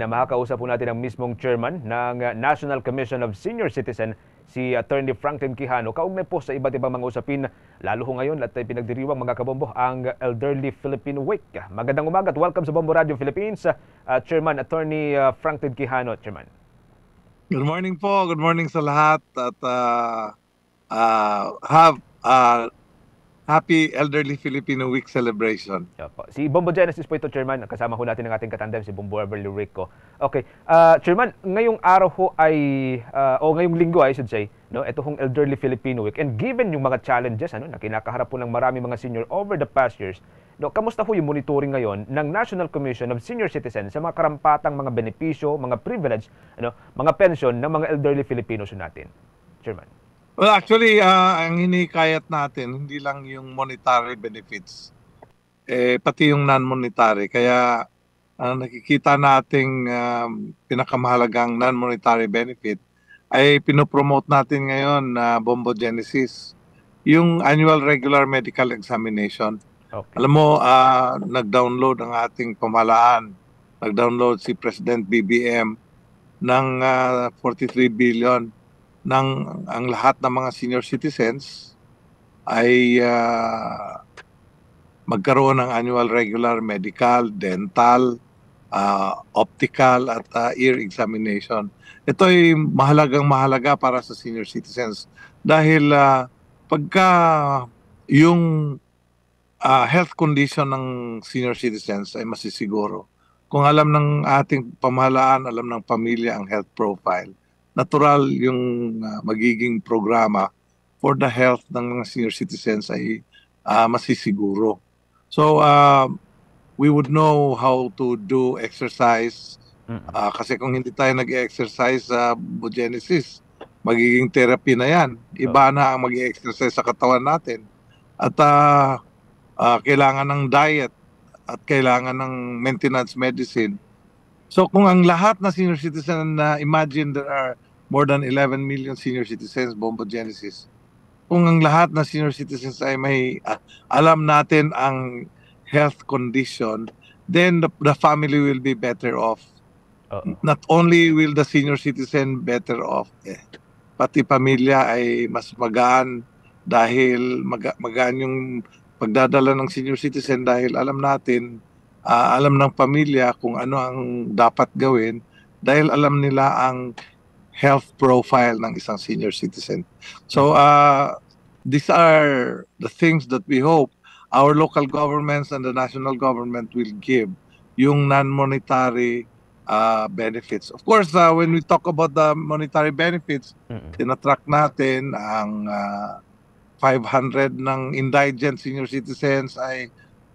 Na makakausap po natin ang mismong chairman ng National Commission of Senior Citizen, si Attorney Franklin Quijano, kaugnay po sa iba't ibang mga usapin, lalo ho ngayon at pinagdiriwang mga kabombo ang Elderly Philippine Week. Magandang umaga at welcome sa Bombo Radio Philippines, Chairman Attorney Franklin Quijano, Chairman. Good morning po. Good morning sa lahat at have happy Elderly Filipino Week celebration. Si Bombo Genesis po ito, Chairman. Kasama ho natin ang ating katandem, si Bombo Beverly Rico. Okay. Chairman, ngayong araw ho ay, o ngayong linggo I should say, no, ito hong Elderly Filipino Week. And given yung mga challenges na kinakaharap po ng marami mga senior over the past years, no, kamusta ho yung monitoring ngayon ng National Commission of Senior Citizens sa mga karampatang mga benepisyo, mga privilege, mga pension ng mga elderly Filipinos natin? Chairman. Well, actually, ang hinikayat natin, hindi lang yung monetary benefits, pati yung non-monetary. Kaya nakikita nating pinakamahalagang non-monetary benefit ay pinopromote natin ngayon na Bombo Genesis, yung annual regular medical examination. Okay. Alam mo, nag-download ang ating pamahalaan, nag-download si President BBM ng 43 billion ang lahat ng mga senior citizens ay magkaroon ng annual regular medical, dental, optical at ear examination. Ito ay mahalaga para sa senior citizens dahil pagka yung health condition ng senior citizens ay masisiguro, kung alam ng ating pamahalaan, alam ng pamilya ang health profile, natural yung magiging programa for the health ng mga senior citizens ay masisiguro. So, we would know how to do exercise. Kasi kung hindi tayo nag-exercise sa Genesis, magiging therapy na yan. Iba na ang mag-exercise sa katawan natin. At kailangan ng diet at kailangan ng maintenance medicine. So kung ang lahat na senior citizen, imagine there are more than 11 million senior citizens, Bombo Genesis. Kung ang lahat na senior citizens ay may alam natin ang health condition, then the family will be better off. Not only will the senior citizen better off, pati pamilya ay mas magaan dahil magaan yung pagdadala ng senior citizen dahil alam natin, alam ng pamilya kung ano ang dapat gawin dahil alam nila ang health profile ng isang senior citizen. So these are the things that we hope our local governments and the national government will give, yung non-monetary benefits. Of course, when we talk about the monetary benefits, tinatrack natin ang 500 ng indigent senior citizens ay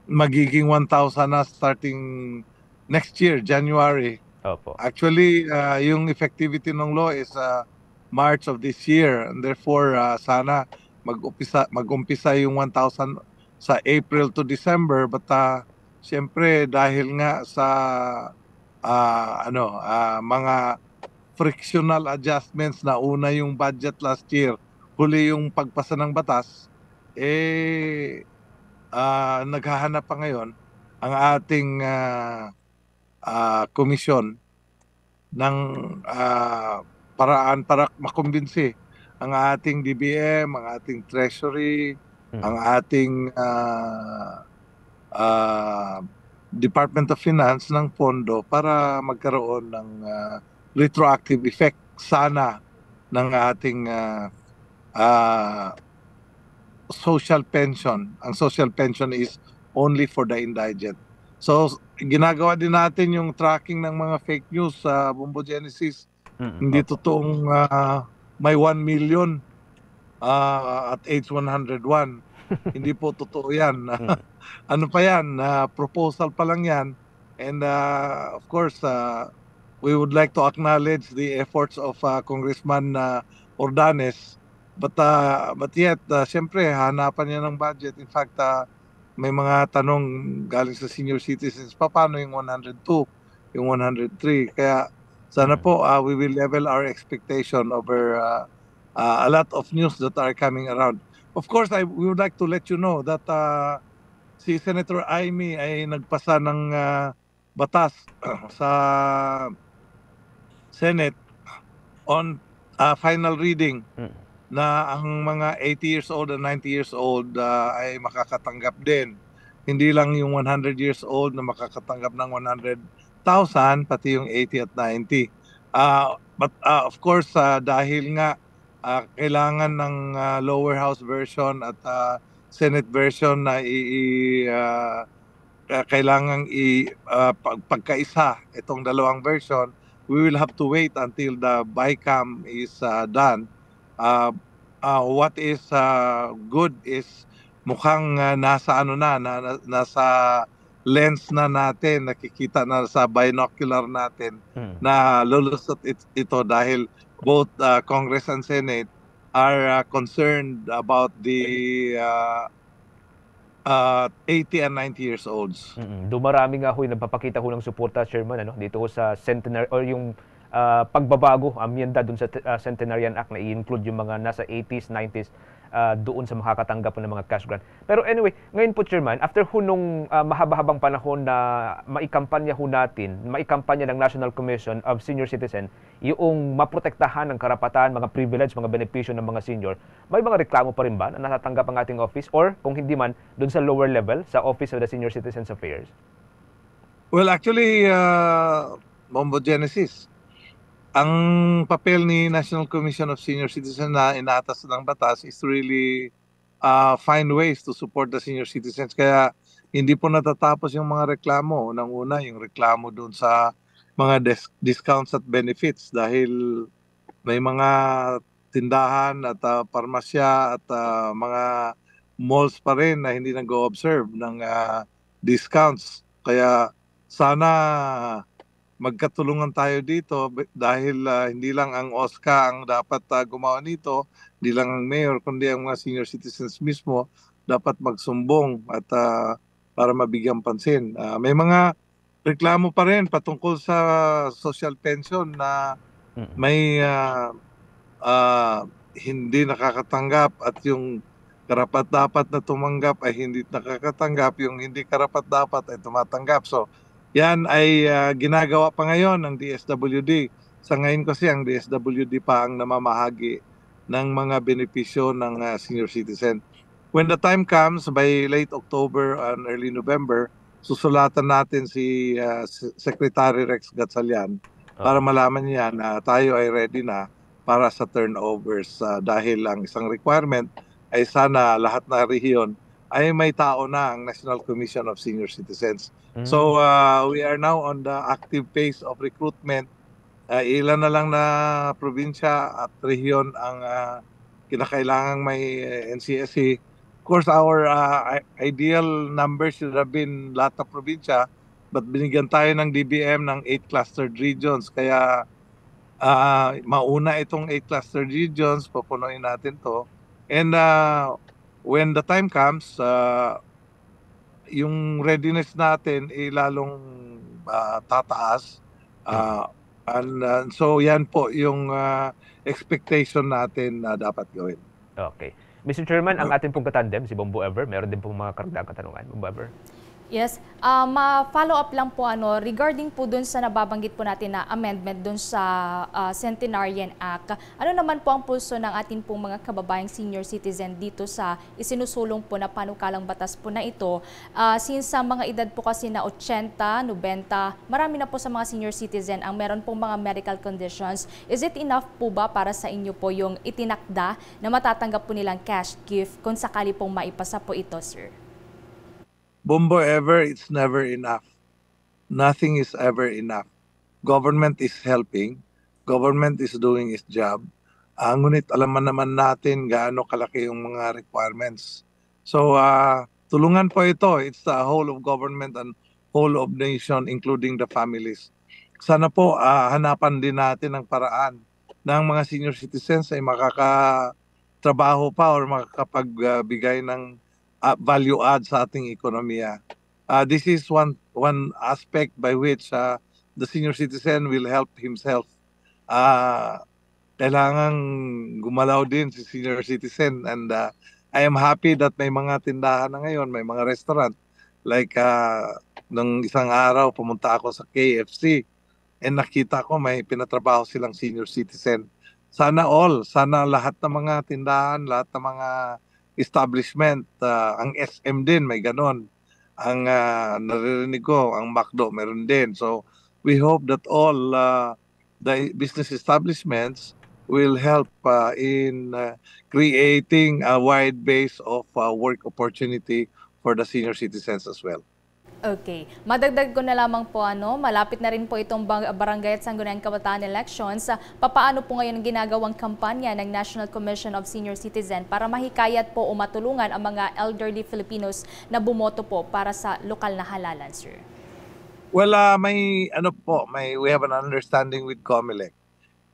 magiging 1,000 na starting next year, January. Opo. Actually, yung effectivity ng law is March of this year. And therefore, sana mag-umpisa yung 1,000 sa April to December. But siyempre, dahil nga sa mga frictional adjustments na una yung budget last year, huli yung pagpasa ng batas, naghahanap pa ngayon ang ating komisyon ng paraan para makumbinsi ang ating DBM, ang ating Treasury, ang ating Department of Finance ng pondo para magkaroon ng retroactive effect sana ng ating social pension. Ang social pension is only for the indigent. So, ginagawa din natin yung tracking ng mga fake news sa Bombo Genesis. Hindi totoong may 1 million at age 101. Hindi po totoo yan. Ano pa yan? Proposal pa lang yan. And of course, we would like to acknowledge the efforts of Congressman Ordanes. But yet, siyempre, hanapan niya ng budget. In fact, may mga tanong galing sa senior citizens, paano yung 102, yung 103? Kaya sana po we will level our expectation over a lot of news that are coming around. Of course, we would like to let you know that si Senator Amy ay nagpasa ng batas sa Senate on final reading Mm. na ang mga 80 years old and 90 years old ay makakatanggap din. Hindi lang yung 100 years old na makakatanggap ng 100,000, pati yung 80 at 90. But of course, dahil nga kailangan ng lower house version at Senate version na kailangang pagkaisa itong dalawang version, we will have to wait until the BICAM is done. What is good is mukhang nasa ano nasa lens na natin, nakikita na sa binocular natin Mm. na lulusot ito dahil both Congress and Senate are concerned about the 80 and 90 years olds. Dumarami nga ho yung nagpapakita ho ng suporta, Chairman, ano, dito ho sa centenary or yung pagbabago, amyenda dun sa Centenarian Act na i-include yung mga nasa 80s, 90s doon sa makakatanggap po ng mga cash grant. Pero anyway, ngayon po, Chairman, after ho nung mahaba-habang panahon na maikampanya ho natin, maikampanya ng National Commission of Senior Citizen, yung maprotektahan ng karapatan, mga privilege, mga benepisyo ng mga senior, may mga reklamo pa rin ba na natatanggap ang ating office or kung hindi man, doon sa lower level, sa Office of the Senior Citizens Affairs? Well, actually, Bombo Genesis, ang papel ni National Commission of Senior Citizens na inatas ng batas is really find ways to support the senior citizens. Kaya hindi po natatapos yung mga reklamo. Unang-una, yung reklamo doon sa mga discounts at benefits dahil may mga tindahan at parmasya at mga malls pa rin na hindi nag-o-observe ng discounts. Kaya sana magkatulungan tayo dito dahil hindi lang ang OSCA ang dapat gumawa nito, hindi lang ang mayor, kundi ang mga senior citizens mismo dapat magsumbong at para mabigyan pansin. May mga reklamo pa rin patungkol sa social pension na may hindi nakakatanggap at yung karapat-dapat na tumanggap ay hindi nakakatanggap, yung hindi karapat-dapat ay tumatanggap. So, yan ay ginagawa pa ngayon ng DSWD. Sa ngayon kasi ang DSWD pa ang namamahagi ng mga benepisyo ng senior citizen. When the time comes, by late October and early November, susulatan natin si Secretary Rex Gatchalian para malaman niya na tayo ay ready na para sa turnovers dahil ang isang requirement ay sana lahat na rehiyon ay may tao na ang National Commission of Senior Citizens. So we are now on the active phase of recruitment. Ilan na lang na probinsya at rehiyon ang kinakailangang may NCSC. Of course, our ideal number should have been lahat ng probinsya, but binigyan tayo ng DBM ng 8 clustered regions. Kaya mauna itong 8 clustered regions, pupunuin natin to. And when the time comes, yung readiness natin ay lalong tataas. And so yan po yung expectation natin na dapat gawin. Okay. Mr. Chairman, ang ating pong katandem, si Bombo Ever, meron din pong mga karagdagang katanungan. Bombo Ever. Yes, ma-follow up lang po regarding po dun sa nababanggit po natin na amendment dun sa Centenarian Act. Ano naman po ang pulso ng ating pong mga kababayang senior citizen dito sa isinusulong po na panukalang batas po na ito? Since sa mga edad po kasi na 80, 90, marami na po sa mga senior citizen ang meron pong mga medical conditions. Is it enough po ba para sa inyo po yung itinakda na matatanggap po nilang cash gift kung sakali pong maipasa po ito, sir? Bombo Ever, it's never enough. Nothing is ever enough. Government is helping. Government is doing its job. Ngunit alaman naman natin gaano kalaki yung mga requirements. So, tulungan po ito. It's the whole of government and whole of nation, including the families. Sana po hanapan din natin ang paraan ng mga senior citizens ay makakatrabaho pa or makakapagbigay ng value add sa ating ekonomiya. This is one aspect by which the senior citizen will help himself. Kailangang gumalaw din si senior citizen, and I am happy that may mga tindahan na ngayon, may mga restaurant like Nung isang araw, pumunta ako sa KFC and nakita ko may pinatrabaho silang senior citizen. Sana lahat ng mga tindahan, lahat ng mga establishment, ang SM din may ganon. Ang naririnig ko, ang McDo meron din. So we hope that all the business establishments will help in creating a wide base of work opportunity for the senior citizens as well. Okay. Madagdag ko na lamang po, malapit na rin po itong Barangay at Sangguniang Kabataan Elections. Papaano po ngayon ang ginagawang kampanya ng National Commission of Senior Citizen para mahikayat po o matulungan ang mga elderly Filipinos na bumoto po para sa lokal na halalan, sir? Well, we have an understanding with COMELEC.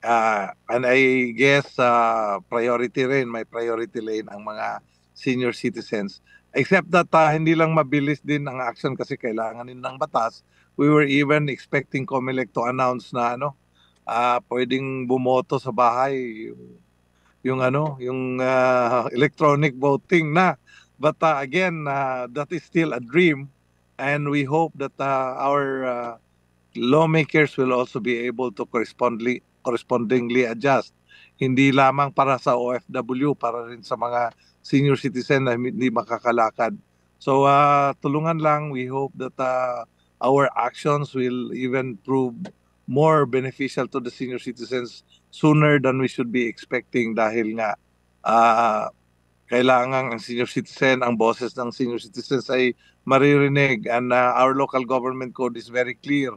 And I guess may priority lane ang mga senior citizens. Except that hindi lang mabilis din ang action kasi kailangan din ng batas. We were even expecting COMELEC to announce na pwedeng bumoto sa bahay yung electronic voting na. But again, that is still a dream, and we hope that our lawmakers will also be able to correspondingly adjust. Hindi lamang para sa OFW, para rin sa mga senior citizen na hindi makakalakad. So tulungan lang, we hope that our actions will even prove more beneficial to the senior citizens sooner than we should be expecting dahil nga kailangan ang senior citizen, ang boses ng senior citizens ay maririnig, and our local government code is very clear.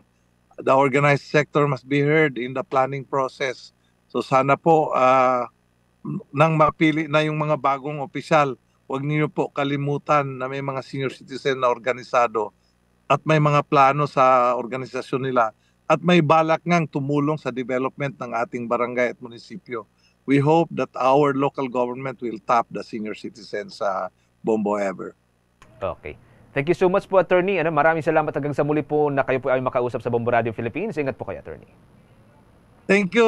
The organized sector must be heard in the planning process. So sana po nang mapili na yung mga bagong opisyal, huwag niyo po kalimutan na may mga senior citizen na organisado at may mga plano sa organisasyon nila at may balak ngang tumulong sa development ng ating barangay at munisipyo. We hope that our local government will tap the senior citizens sa Bombo Ever. Okay. Thank you so much po, Attorney. Maraming salamat hanggang sa muli po na kayo po ay makausap sa Bombo Radio Philippines. Ingat po kayo, Attorney. Thank you,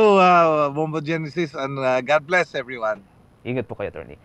Bombo Genesis, and God bless everyone. Ingat po kayo, Attorney.